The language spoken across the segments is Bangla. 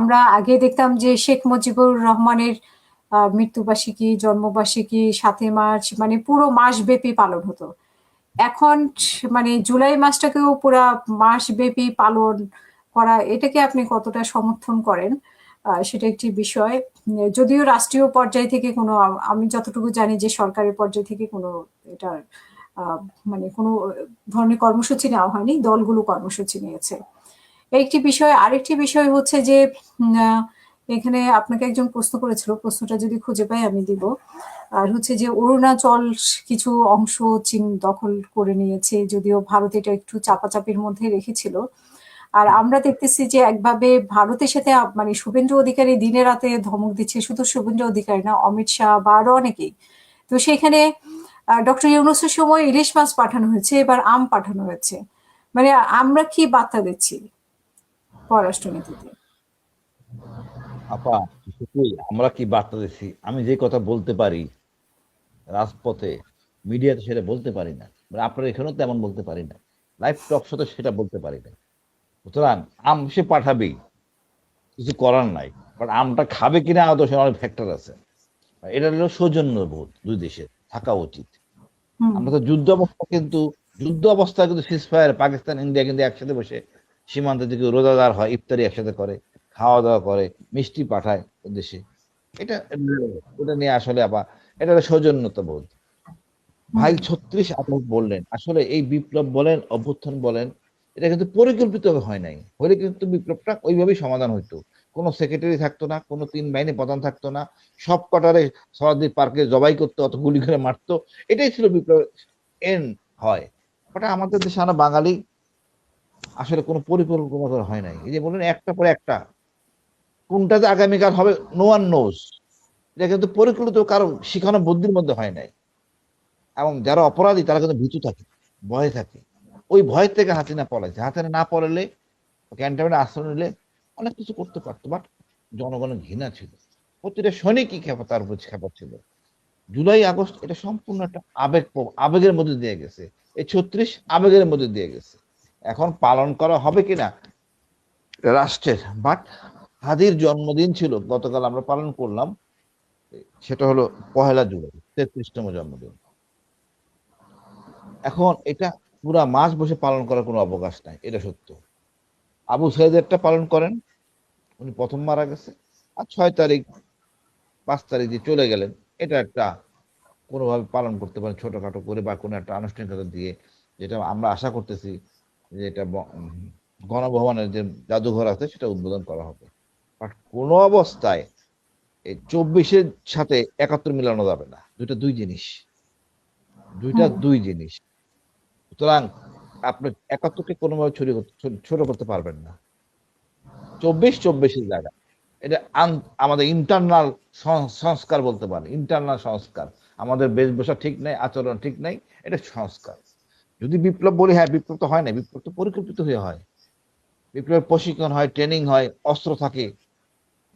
আমরা আগে দেখতাম যে শেখ মুজিবুর রহমানের মৃত্যুবার্ষিকী, জন্মবার্ষিকী ৭ই মার্চ মানে পুরো মাসব্যাপী পালন হতো। এখন মানে জুলাই মাসটাকেও পুরা মাসব্যাপী পালন করা, এটাকে আপনি কতটা সমর্থন করেন? সেটা একটি বিষয়। যদিও রাষ্ট্রীয় পর্যায় থেকে কোনো, আমি যতটুকু জানি যে সরকারের পর্যায় থেকে কোনো এটার আহ, মানে কোনো ধরনের কর্মসূচি নেওয়া হয়নি, দলগুলো কর্মসূচি নিয়েছে। একটি বিষয়, আরেকটি বিষয় হচ্ছে যে এখানে আপনাকে একজন প্রশ্ন করেছিল, প্রশ্নটা যদি খুঁজে পাই আমি দিব। আর হচ্ছে যে অরুণাচল কিছু অংশ চীন দখল করে নিয়েছে, যদিও ভারত এটা একটু চাপাচাপির মধ্যে রেখেছিল। আর আমরা দেখতেছি যে একভাবে ভারতের সাথে মানে শুভেন্দু অধিকারী দিনে রাতে ধমক দিচ্ছে, শুধু শুভেন্দু অধিকারী না, অমিত শাহ বা আরো অনেকেই। তো সেখানে ডক্টর ইউনূসের সময় ইলিশ মাছ পাঠানো হয়েছে, এবার আম পাঠানো হয়েছে। মানে আমরা কি বার্তা দিচ্ছি পররাষ্ট্রনীতিতে? আপা, কিছুই আমরা কি বার্তা দিচ্ছি? আমি যে কথা বলতে পারি রাজপথে, মিডিয়াতে সেটা বলতে পারি না। মানে আপনার এখানেও তেমন বলতে পারি না, লাইভ টক শোতে সেটা বলতে পারি না। সুতরাং আম সে পাঠাবেই, কিছু করার নাই। বাট আমটা খাবে কিনা আদৌ সে অনেক ফ্যাক্টর আছে। এটা হলো সৌজন্য বোধ দুই দেশের থাকা উচিত। হুম। আমরা তো যুদ্ধ অবস্থায় কিন্তু সিজফায়ার পাকিস্তান ইন্ডিয়া কিন্তু একসাথে বসে সীমান্তের দিকে রোজাদার হয়, ইফতারি একসাথে করে, খাওয়া দাওয়া করে, মিষ্টি পাঠায় দেশে। এটা এটা নিয়ে আসলে এটা হলো সৌজন্যতা বোধ। হুম। ভাই 36 আপনি বললেন, আসলে এই বিপ্লব বলেন অভ্যুত্থান বলেন, এটা কিন্তু পরিকল্পিত হয় নাই। হলে কিন্তু বিপ্লবটা ওইভাবেই সমাধান হইতো। কোনো সেক্রেটারি থাকতো না, কোনো তিন বাহিনী প্রধান থাকতো না, সব কটারে সরাসরি পার্কে জবাই করতো, অত গুলি করে মারতো। এটাই ছিল বিপ্লব এন হয়। ওটা আমাদের দেশে আমরা বাঙালি আসলে কোনো পরিকল্পনা করা হয় নাই। এই যে বললেন একটা পরে একটা, কোনটা যে আগামীকাল হবে নো ওয়ান নোজ। এটা কিন্তু পরিকল্পিত কারো শিখানো বুদ্ধির মধ্যে হয় নাই। এবং যারা অপরাধী তারা কিন্তু ভীতু থাকে, ভয়ে থাকে। ওই ভয় থেকে হাসিনা পলাইছে। হাসিনা না পলালে, ক্যান্টনমেন্টে আশ্রয় নিলে অনেক কিছু করতে পারতো। বাট জনগণের ঘৃণা ছিল, প্রতিটা সৈনিকই খেপা, তার উপর খেপা ছিল। জুলাই আগস্ট এটা সম্পূর্ণ একটা আবেগের মধ্যে দিয়ে গেছে। এই 36 আবেগের মধ্যে দিয়ে গেছে। এখন পালন করা হবে কিনা রাষ্ট্রের, বাট হাদির জন্মদিন ছিল গতকাল, আমরা পালন করলাম। সেটা হলো 1 জুলাই, 33তম জন্মদিন। এখন এটা পুরা মাস বসে পালন করার কোনো অবকাশ নাই, এটা সত্য। আবু সাইদেরটা পালন করেন, উনি প্রথম মারা গেছে। আর 6 তারিখ 5 তারিখ যে চলে গেলেন, এটা একটা কোনোভাবে পালন করতে পারেন ছোটখাটো করে, বা কোনো একটা আনুষ্ঠানিকতা দিয়ে। যেটা আমরা আশা করতেছি যে এটা গণভবনের যে জাদুঘর আছে সেটা উদ্বোধন করা হবে। বাট কোনো অবস্থায় এই 24-এর সাথে 71 মিলানো যাবে না। দুই জিনিস, হুম। দুই জিনিস। সুতরাং আপনি 71কে কোনোভাবে ছোট করতে পারবেন না। 24-24-এর জায়গা। এটা আমাদের ইন্টারনাল সংস্কার বলতে পারে, ইন্টারনাল সংস্কার। আমাদের বেশভূষা ঠিক নাই, আচরণ ঠিক নাই, এটা সংস্কার। যদি বিপ্লব বলি, হ্যাঁ বিপ্লব তো হয় না, বিপ্লব তো পরিকল্পিত হয়ে হয়। বিপ্লবের প্রশিক্ষণ হয়, ট্রেনিং হয়, অস্ত্র থাকে,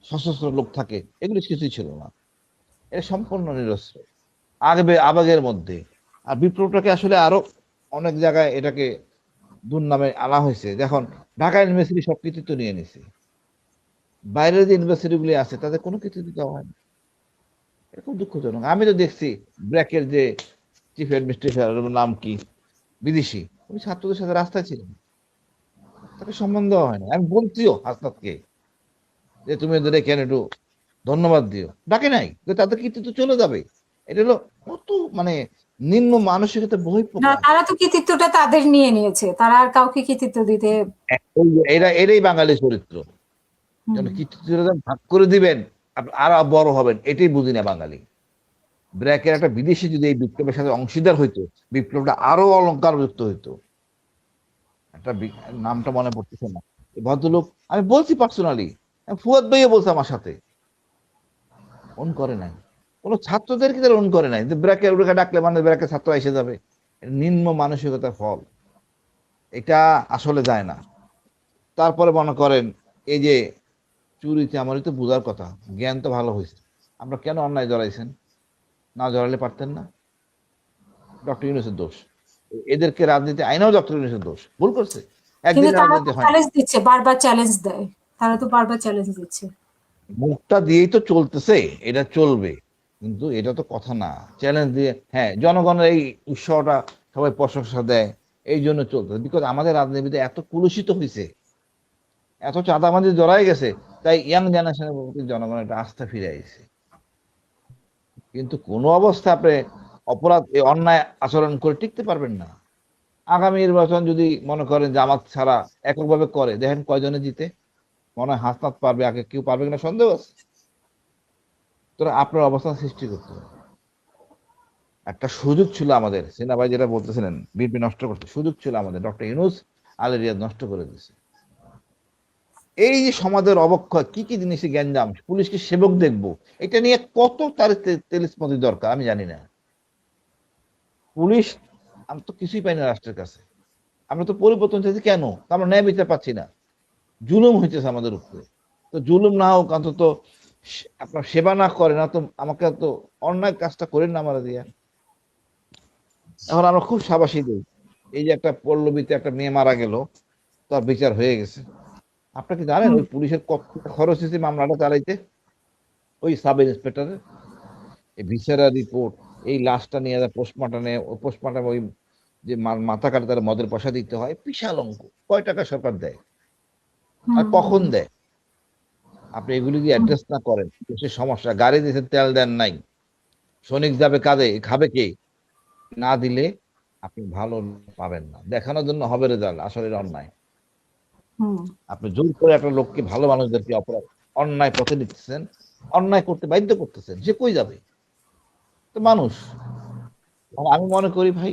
সশস্ত্র লোক থাকে, এগুলো কিছুই ছিল না। এটা সম্পূর্ণ নিরস্ত্র, আবেগের মধ্যে। আর বিপ্লবটাকে আসলে আরো অনেক জায়গায় এটাকে দুর্নামে আনা হয়েছে। দেখুন, ঢাকা ইউনিভার্সিটি সব কৃতিত্ব নিয়ে নিছে, বাইরের যে ইউনিভার্সিটি গুলি আছে তাদের কোনো কৃতিত্ব দেওয়া হয় না। এটা খুব দুঃখজনক। আমি তো দেখছি ব্র্যাকের যে চিফ অ্যাডমিনিস্ট্রেটর, নাম কি, বিদেশি, উনি ছাত্রদের সাথে রাস্তায় ছিলেন, তাকে সম্মান দেওয়া হয় না। আমি বলছিও হাসনাতকে যে তুমি এদের কেন একটু ধন্যবাদ দিও, ডাকে নাই, যে তাদের কৃতিত্ব চলে যাবে। এটা হলো কত মানে নিম্ন মানসিকতা না, বহিঃপ্রকাশ। তারা তো কৃতিত্বটা তাদের নিয়ে নিয়েছে, তারা আর কাউকে কৃতিত্ব দিতে। এরাই বাঙালি চরিত্র। হুম। যেন কৃতিত্বটা ভাগ করে দিবেন, আরো বড় হবেন, এটাই বুঝি না বাঙালি। ব্র্যাকের একটা বিদেশি যদি এই বিপ্লবের সাথে অংশীদার হইতো, বিপ্লবটা আরো অলংকারযুক্ত হইতো। একটা নামটা মনে পড়তেছে না, এই ভদ্রলোক, আমি বলছি পার্সোনালি, ফুয়াদ ভাইও বলছে আমার সাথে, অন করে নাই। কোন ছাত্রদের কি অন করে নাই যে ব্র্যাকের ওটাকে ডাকলে মানে ব্র্যাকের ছাত্র এসে যাবে? এটা নিম্ন মানসিকতার ফল। এটা আসলে যায় না। তারপরে মনে করেন এই যে চুরিতে, আমারই তো বোঝার কথা, জ্ঞান তো ভালো হয়েছে, আমরা কেন অন্যায় জড়াইছেন? না জড়ালে পারতেন না? ডক্টর ইউনূসের দোষ। এদেরকে রাজনীতি আইনেও ডক্টর ইউনূসের দোষ, ভুল করছে, কিন্তু একদিন তারা তো রাজনীতি হয় না। চ্যালেঞ্জ দিচ্ছে, বারবার চ্যালেঞ্জ দেয়। তারা তো বারবার চ্যালেঞ্জ দিচ্ছে। মুখটা দিয়েই তো চলতেছে, এটা চলবে, কিন্তু এটা তো কথা না। চ্যালেঞ্জ দিয়ে, হ্যাঁ, জনগণের এই উৎসাহটা সবাই প্রশংসা দেয়, এই জন্য চলতেছে। বিকজ আমাদের রাজনীতিতে এত কুলুষিত হয়েছে, এত চাঁদাবাজি জড়াই গেছে, তাই ইয়াং জেনারেশনের প্রতি জনগণের একটা আস্থা ফিরে আইছে। কিন্তু কোনো অবস্থা আপনি অপরাধ অন্যায় আচরণ করে টিকতে পারবেন না। আগামী নির্বাচন যদি মনে করেন জামাত ছাড়া এককভাবে করে, দেখেন কয়জনে জিতে। মনে হয় হাসনাত পারবে, আগে কেউ পারবে কিনা সন্দেহ আছে। তোরা আপনার অবস্থান সৃষ্টি করতে হবে। একটা সুযোগ ছিল আমাদের, সিনা ভাই যেটা বলতেছিলেন বিএনপি নষ্ট করতে, সুযোগ ছিল আমাদের, ডক্টর ইউনূস আলী রিয়াদ নষ্ট করে দিয়েছে। এই যে সমাজের অবক্ষয়, কি কি জিনিসে গ্যাঞ্জাম, পুলিশকে সেবক দেখবো, এটা নিয়ে কত তার তেলিস্পতি দরকার আমি জানি না। পুলিশ, আমি তো কিছুই পাই না রাষ্ট্রের কাছে। আমরা তো পরিবর্তন চাইছি, কেন? আমরা ন্যায় বিচার পাচ্ছি না, জুলুম হইতেছে আমাদের উপরে। তো জুলুম না হোক, অন্তত আপনার সেবা না করে না তো, আমাকে তো অন্যায় কাজটা করেন না আমরা দিয়া। এখন আমরা খুব সাবাসী দিই, এই যে একটা পল্লবীতে একটা মেয়ে মারা গেল, তার বিচার হয়ে গেছে। আপনারা কি জানেন হুম ওই পুলিশের কত টাকা খরচ হয়েছে মামলাটা চালাইতে? ওই সাব ইন্সপেক্টরের এই ভিসেরা রিপোর্ট, এই লাশটা নিয়ে পোস্টমর্টমে, পোস্টমর্টম ওই যে মাথা কাটে তার মদের পয়সা দিতে হয়, বিশাল অঙ্ক। কয় টাকা সরকার দেয় আর হুম কখন দেয়? আপনি এগুলি যদি হুম অ্যাড্রেস না করেন, দেশের সমস্যা, গাড়ি দিয়েছেন তেল দেন নাই, শ্রমিক যাবে কাঁধে, খাবে কে? না দিলে আপনি ভালো পাবেন না, দেখানোর জন্য হবে রেজাল্ট, আসলে এটা অন্যায়। হুম আপনি জোর করে একটা লোককে, ভালো মানুষদেরকে অপরাধ, অন্যায় পথে নিতেছেন, অন্যায় করতে বাধ্য করতেছেন, সে কই যাবে? তো মানুষ। আর আমি মনে করি ভাই,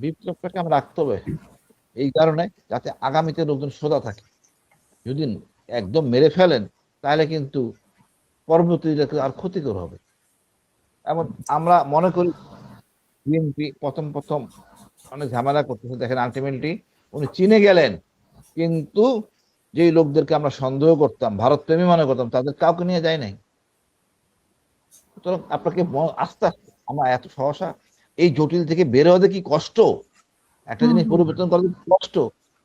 বিপ্লবটাকে আমরা রাখতে হবে এই কারণে, যাতে আগামীতে লোকজন সোজা থাকে। যদি একদম মেরে ফেলেন, তাহলে কিন্তু পরবর্তীতে আর ক্ষতিকর হবে। এমন আমরা মনে করি বিএনপি প্রথম প্রথম অনেক ঝামেলা করতেছে, দেখেন আলটিমেটলি উনি চীনে গেলেন, কিন্তু যেই লোকদেরকে আমরা সন্দেহ করতাম, ভারত প্রেমী মনে করতাম, তাদের কাউকে নিয়ে যায় নাই। সুতরাং আপনাকে আস্তে আস্তে, আমরা এত সহসা এই জটিল থেকে বের হতে কি কষ্ট, একটা হুম জিনিস হুম পরিবর্তন করা কি কষ্ট।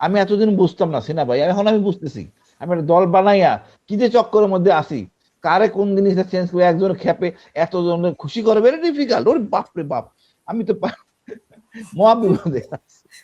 আমি এতদিন বুঝতাম না সিনা ভাই, এখন আমি বুঝতেছি। আমি একটা দল বানাইয়া কি যে চক্করের মধ্যে আসি, কারে কোন জিনিসটা চেঞ্জ করে একজন খেপে এতজনের খুশি করে, ভেরি ডিফিকাল্ট। ওরে বাপ রে বাপ, আমি তো মহা বিপদে।